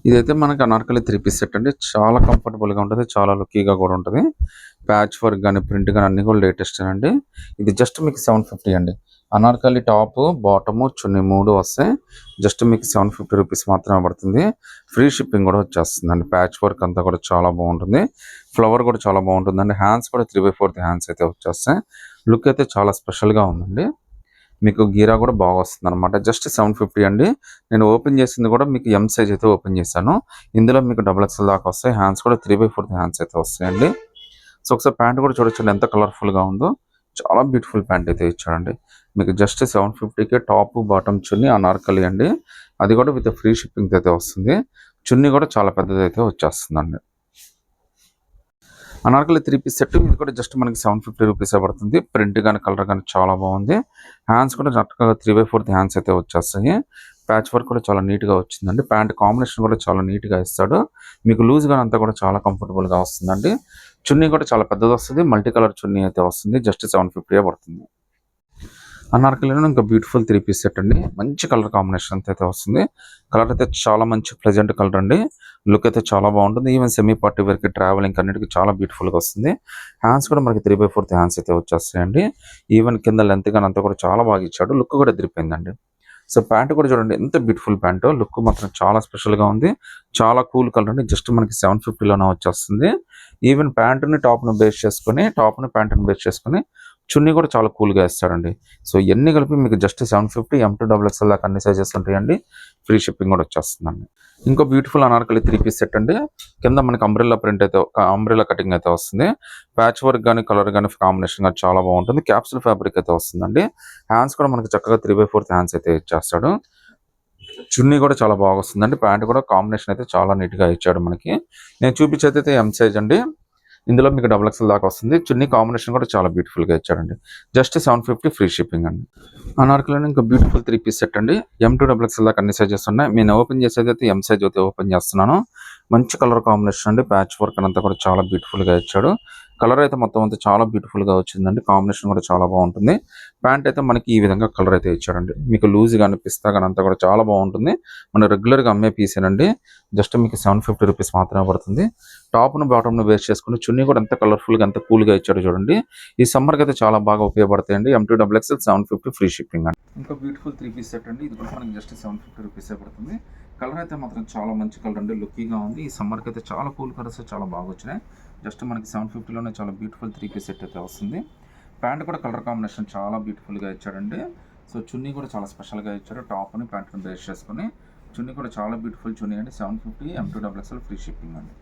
ఇదైతే మనకి Anarkali 3 piece set అండి. చాలా కంఫర్టబుల్‌గా ఉంటది. చాలా లుక్కీగా కూడా ఉంటది. ప్యాచ్ వర్క్ గాని, ప్రింట్ గాని అన్నీ కూడా లేటెస్టేనండి. ఇది జస్ట్ మీకు 750 అండి. అనార్కలి టాపు, బాటము, చున్నీ 3 వస్తాయి. జస్ట్ మీకు 750 రూపీస్ మాత్రమే పడుతుంది. ఫ్రీ షిప్పింగ్ కూడా వచ్చేస్తుందండి. ప్యాచ్ వర్క్ అంతా కూడా చాలా బాగుంటుంది. ఫ్లవర్ కూడా చాలా బాగుంటుందండి. హ్యాండ్స్ కూడా 3/4 హ్యాండ్స్ అయితే వచ్చేస్తాయి. లుక్ అయితే చాలా స్పెషల్‌గా ఉందండి. మీకు గీరా కూడా బాగా వస్తుందనమాట. జస్ట్ 750 అండి. నేను ఓపెన్ చేసింది కూడా మీకు ఎం సైజ్ అయితే ఓపెన్ చేశాను. ఇందులో మీకు డబుల్ ఎక్స్ఎల్ దాకా వస్తాయి. హ్యాండ్స్ కూడా 3/4 హ్యాండ్స్ అయితే వస్తాయండి. సో ఒకసారి ప్యాంట్ కూడా చూడొచ్చండి ఎంత కలర్ఫుల్‌గా ఉందో. చాలా బ్యూటిఫుల్ ప్యాంట్ అయితే ఇచ్చాడండి. మీకు జస్ట్ 750కే టాప్, బాటమ్, చున్నీ అనార్కలి అండి. అది కూడా విత్ ఫ్రీ షిప్పింగ్ అయితే వస్తుంది. చున్నీ కూడా చాలా పెద్దదైతే వచ్చేస్తుందండి. అనార్కలి 3 పీస్ సెట్ ఇది కూడా జస్ట్ మనకి 750 రూపీసే పడుతుంది. ప్రింట్ కానీ కలర్ కానీ చాలా బాగుంది. హ్యాండ్స్ కూడా చక్కగా 3/4 హ్యాండ్స్ అయితే వచ్చేస్తాయి. ప్యాచ్ వర్క్ కూడా చాలా నీట్గా వచ్చిందండి. ప్యాంట్ కాంబినేషన్ కూడా చాలా నీట్గా ఇస్తాడు. మీకు లూజ్గా అంతా కూడా చాలా కంఫర్టబుల్గా వస్తుందండి. చున్నీ కూడా చాలా పెద్దది వస్తుంది. మల్టీ కలర్ చున్నీ అయితే వస్తుంది. జస్ట్ 750 పడుతుంది. అనార్కలిలో ఇంకా బ్యూటిఫుల్ 3 పీస్ సెట్ అండి. మంచి కలర్ కాంబినేషన్ అయితే వస్తుంది. కలర్ అయితే చాలా మంచి ప్లెజెంట్ కలర్ అండి. లుక్ అయితే చాలా బాగుంటుంది. ఈవెన్ సెమీ పార్టీ వేర్కి, ట్రావెలింగ్ అన్నిటికీ చాలా బ్యూటిఫుల్గా వస్తుంది. హ్యాండ్స్ కూడా మనకి 3/4 హ్యాండ్స్ అయితే వచ్చేస్తాయండి. ఈవెన్ కింద లెంత్ కానీ అంతా కూడా చాలా బాగా ఇచ్చాడు. లుక్ కూడా ఎదిరిపోయిందండి. సో ప్యాంట్ కూడా చూడండి ఎంత బ్యూటిఫుల్ ప్యాంటు. లుక్ మాత్రం చాలా స్పెషల్గా ఉంది. చాలా కూల్ కలర్ అండి. జస్ట్ మనకి 750లోనే వచ్చేస్తుంది. ఈవెన్ ప్యాంటుని టాప్ను బేస్ చేసుకొని, టాప్ని ప్యాంటుని బేస్ చేసుకొని చున్నీ కూడా చాలా కూల్గా ఇస్తాడండి. సో ఇవన్నీ కలిపి మీకు జస్ట్ 750 M2 XXL దాకా అన్ని సైజెస్ ఉంటాయండి. ఫ్రీ షిప్పింగ్ కూడా వచ్చేస్తుందండి. ఇంకో బ్యూటిఫుల్ అనార్కలి 3 పీస్ సెట్ అండి. కింద మనకి అంబ్రెల్లా ప్రింట్ అయితే అంబ్రెల్లా కటింగ్ అయితే వస్తుంది. ప్యాచ్ వర్క్ కానీ కలర్ కానీ కాంబినేషన్ కానీ చాలా బాగుంటుంది. క్యాప్సూల్ ఫ్యాబ్రిక్ అయితే వస్తుందండి. హ్యాండ్స్ కూడా మనకి చక్కగా 3/4 హ్యాండ్స్ అయితే ఇచ్చేస్తాడు. చున్నీ కూడా చాలా బాగా వస్తుందండి. ప్యాంట్ కూడా కాంబినేషన్ అయితే చాలా నీట్గా ఇచ్చాడు మనకి. నేను చూపించేది అయితే ఎం సైజ్ అండి. ఇందులో మీకు డబుల్ ఎక్స్ఎల్ దాకా వస్తుంది. చున్నీ కాంబినేషన్ కూడా చాలా బ్యూటిఫుల్గా ఇచ్చాడండి. జస్ట్ 750 ఫ్రీ షిప్పింగ్ అండి. అనార్కలిలో ఇంకా బ్యూటిఫుల్ 3 పీస్ సెట్ అండి. M2 XXL దాకా అన్ని సైజెస్ ఉన్నాయి. నేను ఓపెన్ చేసేది అయితే ఎం సైజ్ అయితే ఓపెన్ చేస్తున్నాను. మంచి కలర్ కాంబినేషన్ అండి. ప్యాచ్ వర్క్ అంతా కూడా చాలా బ్యూటిఫుల్గా ఇచ్చాడు. కలర్ అయితే మొత్తం అంతా చాలా బ్యూటిఫుల్గా వచ్చిందండి. కాంబినేషన్ కూడా చాలా బాగుంటుంది. ప్యాంట్ అయితే మనకి ఈ విధంగా కలర్ అయితే ఇచ్చాడండి. మీకు లూజ్ కానీ పిస్తా కానీ అంతా కూడా చాలా బాగుంటుంది. మనం రెగ్యులర్గా అమ్మే పీసేనండి. జస్ట్ మీకు 750 రూపీస్ మాత్రమే పడుతుంది. టాప్ను బాటమ్ను వేస్ట్ చేసుకుని చున్నీ కూడా ఎంత కలర్ఫుల్గా ఎంత కూల్గా ఇచ్చాడు చూడండి. ఈ సమ్మర్కి అయితే చాలా బాగా ఉపయోగపడతాయండి. M2 XXL 750 ఫ్రీ షిప్పింగ్ అండి. ఇంకా బ్యూటిఫుల్ 3 పీస్ సెట్ అండి. ఇది కూడా మనకి జస్ట్ 750 రూపీసే పడుతుంది. కలర్ అయితే మాత్రం చాలా మంచి కలర్ అండి. లుక్కీగా ఉంది. ఈ సమ్మర్కి అయితే చాలా కూల్ కలర్స్ చాలా బాగా వచ్చినాయి. జస్ట్ మనకి 750లోనే చాలా బ్యూటిఫుల్ 3 పీస్ సెట్ అయితే వస్తుంది. ప్యాంట్ కూడా కలర్ కాంబినేషన్ చాలా బ్యూటిఫుల్గా ఇచ్చాడండి. సో చున్నీ కూడా చాలా స్పెషల్గా ఇచ్చాడు. టాప్ని ప్యాంట్ని బేస్ చేసుకుని చున్నీ కూడా చాలా బ్యూటిఫుల్ చున్నీ అండి. 750 M2 XXL ఫ్రీ షిప్పింగ్ అండి.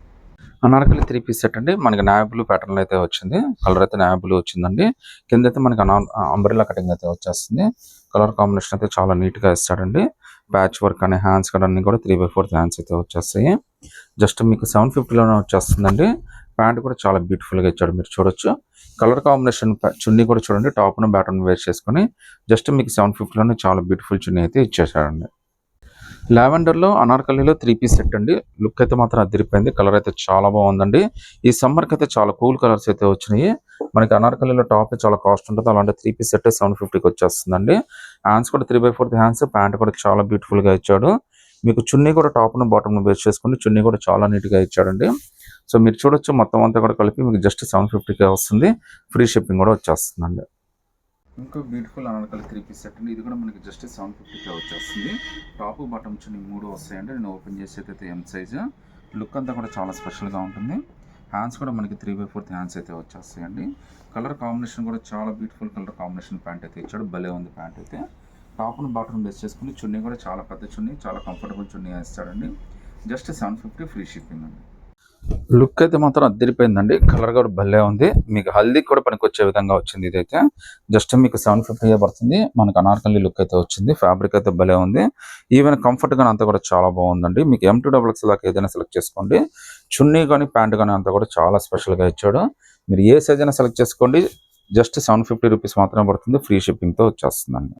అనార్కలి 3 పీస్ సెట్ అండి. మనకి నావీ బ్లూ ప్యాటర్న్ అయితే వచ్చింది. కలర్ అయితే నావీ బ్లూ వచ్చిందండి. కింద అయితే మనకి అంబ్రెల్లా కటింగ్ అయితే వచ్చేస్తుంది. కలర్ కాంబినేషన్ అయితే చాలా నీట్గా ఇస్తాడండి. ప్యాచ్ వర్క్ అనే హ్యాండ్స్ కూడా అన్ని కూడా 3/4 హ్యాండ్స్ అయితే వచ్చేస్తాయి. జస్ట్ మీకు 750లోనే వచ్చేస్తుందండి. ప్యాంట్ కూడా చాలా బ్యూటిఫుల్గా ఇచ్చాడు. మీరు చూడొచ్చు. కలర్ కాంబినేషన్ చున్నీ కూడా చూడండి. టాప్ను బ్యాటర్ను వేస్ట్ చేసుకుని జస్ట్ మీకు 750లోనే చాలా బ్యూటిఫుల్ చున్నీ అయితే ఇచ్చేసాడండి. లావెండర్లో అనార్కలిలో 3 పీస్ సెట్ అండి. లుక్ అయితే మాత్రం అదిరిపోయింది. కలర్ అయితే చాలా బాగుందండి. ఈ సమ్మర్కి అయితే చాలా కూల్ కలర్స్ అయితే వచ్చినాయి. మనకి అనార్కలిలో టాప్ చాలా కాస్ట్ ఉంటుంది. అలాంటి 3 పీస్ సెట్ 750కి వచ్చేస్తుందండి. హ్యాండ్స్ కూడా 3/4 హ్యాండ్స్. ప్యాంట్ కూడా చాలా బ్యూటిఫుల్గా ఇచ్చాడు. మీకు చున్నీ కూడా టాప్ను బాటమ్ను బేస్ చేసుకుని చున్నీ కూడా చాలా నీట్గా ఇచ్చాడండి. సో మీరు చూడొచ్చు మొత్తం అంతా కూడా కలిపి మీకు జస్ట్ 750కే వస్తుంది. ఫ్రీ షిప్పింగ్ కూడా వచ్చేస్తుందండి. ఇంకో బ్యూటిఫుల్ అనార్కలి 3 పీస్ సెట్ అండి. ఇది కూడా మనకి జస్ట్ 750కే వచ్చేస్తుంది. టాప్ బాటమ్ చున్నీ 3 వస్తాయండి. నేను ఓపెన్ చేసేది అయితే ఎం సైజ్. లుక్ అంతా కూడా చాలా స్పెషల్గా ఉంటుంది. హ్యాండ్స్ కూడా మనకి 3/4 హ్యాండ్స్ అయితే వచ్చేస్తాయండి. కలర్ కాంబినేషన్ కూడా చాలా బ్యూటిఫుల్ కలర్ కాంబినేషన్ ప్యాంట్ అయితే ఇచ్చాడు. భలే ఉంది ప్యాంట్ అయితే. టాప్ను బాటమ్ బేస్ చేసుకుని చున్నీ కూడా చాలా పెద్ద చున్నీ, చాలా కంఫర్టబుల్ చున్నీ ఇస్తాడండి. జస్ట్ 750 ఫ్రీ షిప్పింగ్ అండి. లుక్ అయితే మాత్రం అదిరిపోయిందండి. కలర్ కూడా భలే ఉంది. మీకు హల్దీకి కూడా పనికొచ్చే విధంగా వచ్చింది. ఇదైతే జస్ట్ మీకు 750 పడుతుంది. మనకు అనార్కలి లుక్ అయితే వచ్చింది. ఫ్యాబ్రిక్ అయితే భలే ఉంది. ఈవెన్ కంఫర్ట్గా అంతా కూడా చాలా బాగుందండి. మీకు M2 XXL దాకా ఏదైనా సెలెక్ట్ చేసుకోండి. చున్నీ కానీ ప్యాంట్ కానీ అంతా కూడా చాలా స్పెషల్గా ఇచ్చాడు. మీరు ఏ సైజ్ అయినా సెలెక్ట్ చేసుకోండి. జస్ట్ 750 రూపీస్ మాత్రమే పడుతుంది. ఫ్రీ షిప్పింగ్తో వచ్చేస్తుందండి.